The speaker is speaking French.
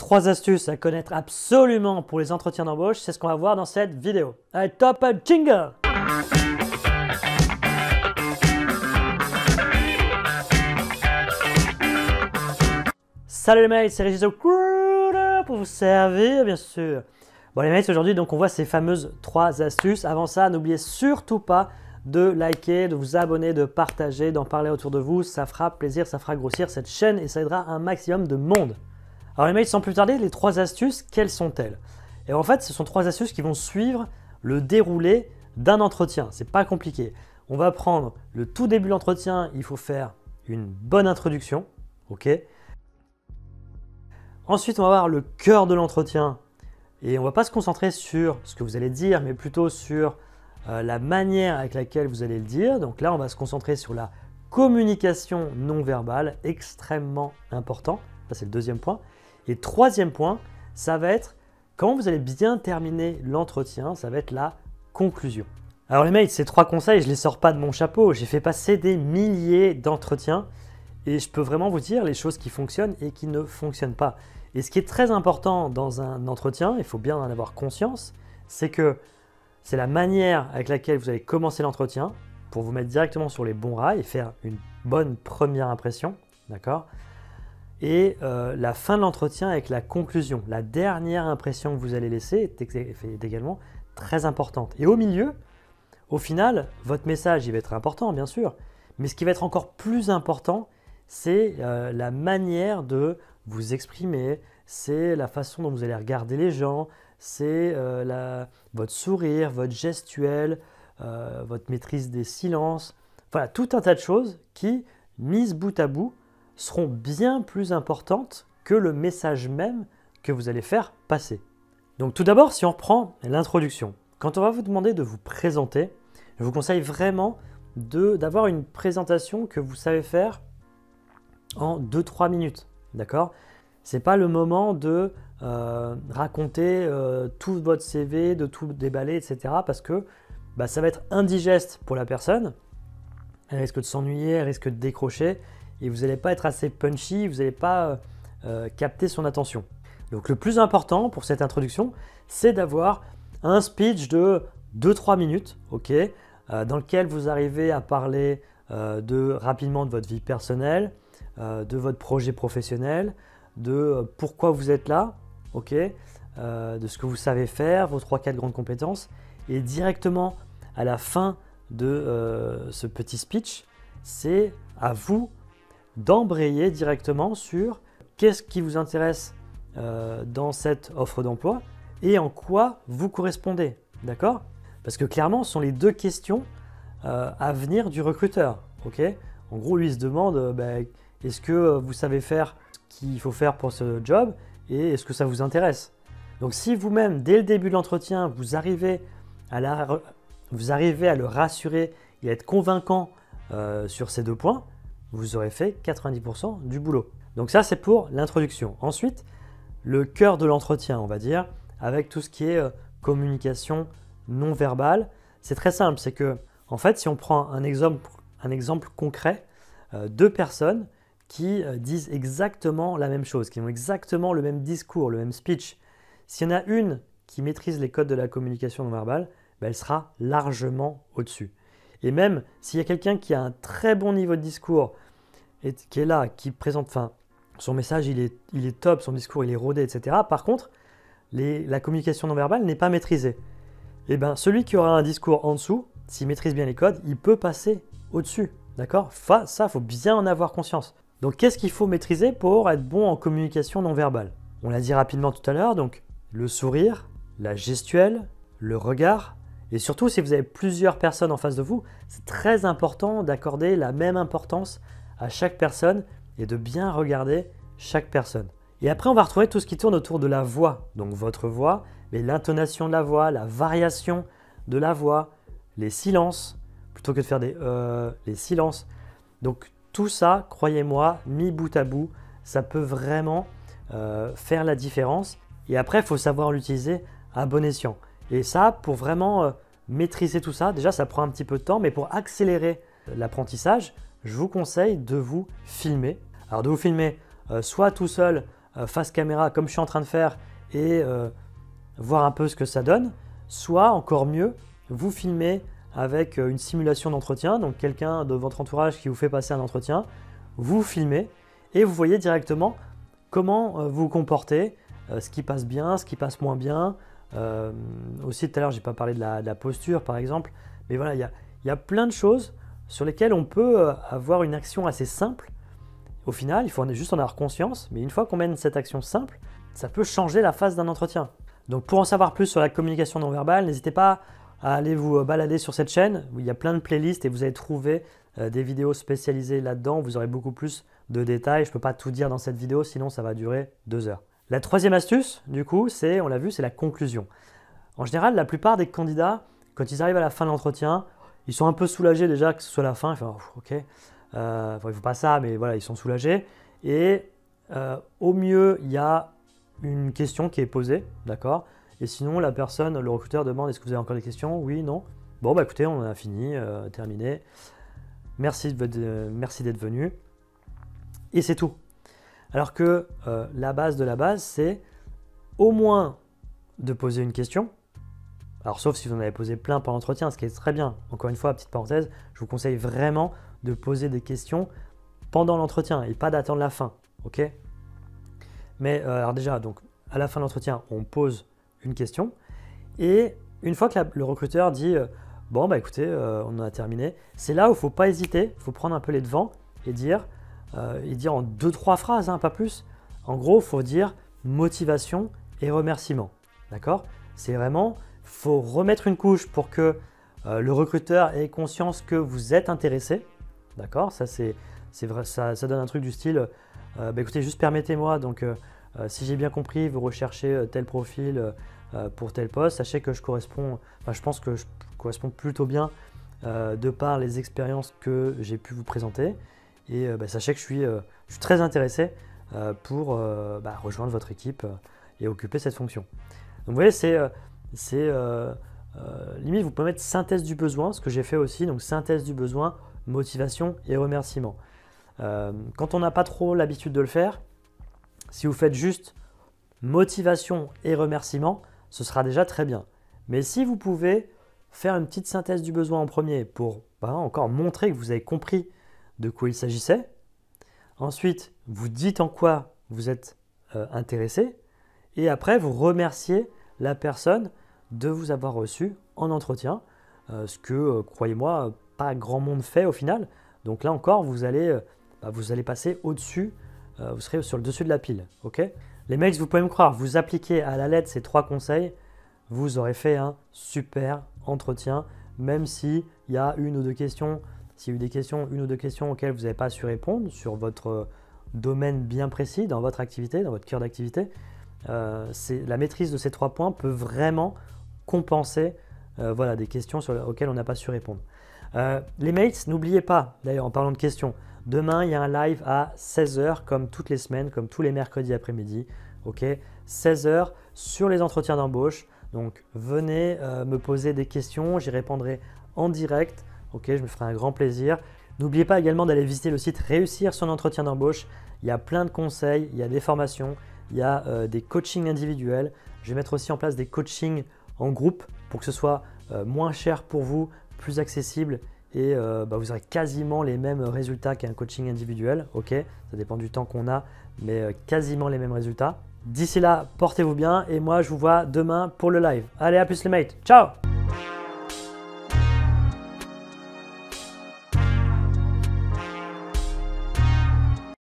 3 astuces à connaître absolument pour les entretiens d'embauche, c'est ce qu'on va voir dans cette vidéo. Allez, top jingle! Salut les mates, c'est Régis pour vous servir, bien sûr. Bon les mates, aujourd'hui donc on voit ces fameuses 3 astuces. Avant ça, n'oubliez surtout pas de liker, de vous abonner, de partager, d'en parler autour de vous. Ça fera plaisir, ça fera grossir cette chaîne et ça aidera un maximum de monde. Alors les mates, sans plus tarder, les 3 astuces, quelles sont-elles? Et en fait, ce sont 3 astuces qui vont suivre le déroulé d'un entretien. C'est pas compliqué. On va prendre le tout début de l'entretien, il faut faire une bonne introduction, ok? Ensuite, on va voir le cœur de l'entretien et on ne va pas se concentrer sur ce que vous allez dire, mais plutôt sur la manière avec laquelle vous allez le dire. Donc là, on va se concentrer sur la communication non verbale, extrêmement important. Ça, c'est le deuxième point. Et troisième point, ça va être quand vous allez bien terminer l'entretien, ça va être la conclusion. Alors les mates, ces 3 conseils, je ne les sors pas de mon chapeau. J'ai fait passer des milliers d'entretiens et je peux vraiment vous dire les choses qui fonctionnent et qui ne fonctionnent pas. Et ce qui est très important dans un entretien, il faut bien en avoir conscience, c'est que c'est la manière avec laquelle vous allez commencer l'entretien pour vous mettre directement sur les bons rails et faire une bonne première impression, d'accord? Et la fin de l'entretien avec la conclusion, la dernière impression que vous allez laisser est également très importante. Et au milieu, au final, votre message il va être important bien sûr, mais ce qui va être encore plus important, c'est la manière de vous exprimer, c'est la façon dont vous allez regarder les gens, c'est votre sourire, votre gestuelle, votre maîtrise des silences. Voilà, tout un tas de choses qui, mises bout à bout, seront bien plus importantes que le message même que vous allez faire passer. Donc tout d'abord, si on reprend l'introduction, quand on va vous demander de vous présenter, je vous conseille vraiment d'avoir une présentation que vous savez faire en 2-3 minutes, d'accord? C'est pas le moment de raconter tout votre CV, de tout déballer, etc. parce que ça va être indigeste pour la personne. Elle risque de s'ennuyer, elle risque de décrocher et vous n'allez pas être assez punchy, vous n'allez pas capter son attention. Donc le plus important pour cette introduction, c'est d'avoir un speech de 2-3 minutes, ok, dans lequel vous arrivez à parler rapidement de votre vie personnelle, de votre projet professionnel, de pourquoi vous êtes là, ok, de ce que vous savez faire, vos 3-4 grandes compétences. Et directement à la fin de ce petit speech, c'est à vous d'embrayer directement sur qu'est-ce qui vous intéresse dans cette offre d'emploi et en quoi vous correspondez, d'accord? Parce que clairement, ce sont les 2 questions à venir du recruteur, ok? En gros, lui il se demande est-ce que vous savez faire ce qu'il faut faire pour ce job et est-ce que ça vous intéresse? Donc si vous-même, dès le début de l'entretien, vous arrivez à le rassurer et à être convaincant sur ces 2 points, vous aurez fait 90% du boulot. Donc ça, c'est pour l'introduction. Ensuite, le cœur de l'entretien, on va dire, avec tout ce qui est communication non verbale, c'est très simple. C'est que, en fait, si on prend un exemple concret, 2 personnes qui disent exactement la même chose, qui ont exactement le même discours, le même speech. S'il y en a une qui maîtrise les codes de la communication non verbale, elle sera largement au-dessus. Et même s'il y a quelqu'un qui a un très bon niveau de discours et qui est là, qui présente, son message il est top, son discours il est rodé, etc. Par contre, la communication non verbale n'est pas maîtrisée. Et celui qui aura un discours en dessous, s'il maîtrise bien les codes, il peut passer au-dessus. D'accord? Ça, il faut bien en avoir conscience. Donc, qu'est-ce qu'il faut maîtriser pour être bon en communication non verbale? On l'a dit rapidement tout à l'heure, donc le sourire, la gestuelle, le regard, et surtout si vous avez plusieurs personnes en face de vous, c'est très important d'accorder la même importance à chaque personne et de bien regarder chaque personne. Et après, on va retrouver tout ce qui tourne autour de la voix, donc votre voix, mais l'intonation de la voix, la variation de la voix, les silences, plutôt que de faire les silences. Donc tout ça, croyez-moi, mis bout à bout, ça peut vraiment faire la différence. Et après, il faut savoir l'utiliser à bon escient. Et ça, pour vraiment maîtriser tout ça, déjà ça prend un petit peu de temps, mais pour accélérer l'apprentissage, je vous conseille de vous filmer. Alors de vous filmer soit tout seul face caméra comme je suis en train de faire et voir un peu ce que ça donne, soit encore mieux, vous filmez avec une simulation d'entretien, donc quelqu'un de votre entourage qui vous fait passer un entretien, vous filmez et vous voyez directement comment vous vous comportez, ce qui passe bien, ce qui passe moins bien. Aussi tout à l'heure, je n'ai pas parlé de la posture par exemple, mais voilà, il y a plein de choses sur lesquelles on peut avoir une action assez simple. Au final, il faut juste en avoir conscience, mais une fois qu'on mène cette action simple, ça peut changer la phase d'un entretien. Donc pour en savoir plus sur la communication non verbale, n'hésitez pas à aller vous balader sur cette chaîne où il y a plein de playlists et vous allez trouver des vidéos spécialisées là-dedans. Vous aurez beaucoup plus de détails. Je ne peux pas tout dire dans cette vidéo, sinon ça va durer 2 heures. La troisième astuce, du coup, c'est, on l'a vu, c'est la conclusion. En général, la plupart des candidats, quand ils arrivent à la fin de l'entretien, ils sont un peu soulagés déjà que ce soit la fin. Ils font « ok, il ne faut pas ça, mais voilà, ils sont soulagés. » Et au mieux, il y a une question qui est posée, d'accord? Et sinon, la personne, le recruteur demande: est-ce que vous avez encore des questions? Oui, non. Bon, bah écoutez, on a fini, terminé. Merci d'être venu. Et c'est tout. Alors que la base de la base, c'est au moins de poser une question. Alors, sauf si vous en avez posé plein pendant l'entretien, ce qui est très bien. Encore une fois, petite parenthèse, je vous conseille vraiment de poser des questions pendant l'entretien et pas d'attendre la fin. Ok? Mais alors déjà, donc, à la fin de l'entretien, on pose une question. Et une fois que le recruteur dit bon, bah écoutez, on en a terminé, c'est là où il ne faut pas hésiter, il faut prendre un peu les devants et dire en 2-3 phrases, hein, pas plus. En gros, il faut dire motivation et remerciement. D'accord? C'est vraiment, il faut remettre une couche pour que le recruteur ait conscience que vous êtes intéressé. D'accord? Ça, c'est vrai, ça donne un truc du style bah écoutez, juste permettez-moi, donc si j'ai bien compris, vous recherchez tel profil pour tel poste, sachez que je pense que je corresponds plutôt bien de par les expériences que j'ai pu vous présenter. Et sachez que je suis très intéressé pour rejoindre votre équipe et occuper cette fonction. Donc vous voyez, limite, vous pouvez mettre synthèse du besoin, ce que j'ai fait aussi, donc synthèse du besoin, motivation et remerciement. Quand on n'a pas trop l'habitude de le faire, si vous faites juste motivation et remerciement, ce sera déjà très bien. Mais si vous pouvez faire une petite synthèse du besoin en premier pour encore montrer que vous avez compris de quoi il s'agissait, ensuite vous dites en quoi vous êtes intéressé et après vous remerciez la personne de vous avoir reçu en entretien, ce que, croyez-moi, pas grand monde fait au final. Donc là encore, vous allez passer au-dessus, vous serez sur le dessus de la pile. Okay, les mecs, vous pouvez me croire, vous appliquez à la lettre ces 3 conseils, vous aurez fait un super entretien, même s'il y a une ou deux questions auxquelles vous n'avez pas su répondre sur votre domaine bien précis, dans votre activité, dans votre cœur d'activité. La maîtrise de ces 3 points peut vraiment compenser des questions auxquelles on n'a pas su répondre. Les mates, n'oubliez pas, d'ailleurs en parlant de questions, demain il y a un live à 16 h comme toutes les semaines, comme tous les mercredis après-midi. Okay, 16 h sur les entretiens d'embauche. Donc venez me poser des questions, j'y répondrai en direct. Okay, je me ferai un grand plaisir. N'oubliez pas également d'aller visiter le site Réussir son entretien d'embauche. Il y a plein de conseils, il y a des formations, il y a des coachings individuels. Je vais mettre aussi en place des coachings en groupe pour que ce soit moins cher pour vous, plus accessible et vous aurez quasiment les mêmes résultats qu'un coaching individuel. Ok, ça dépend du temps qu'on a, mais quasiment les mêmes résultats. D'ici là, portez-vous bien et moi je vous vois demain pour le live. Allez, à plus les mates, ciao!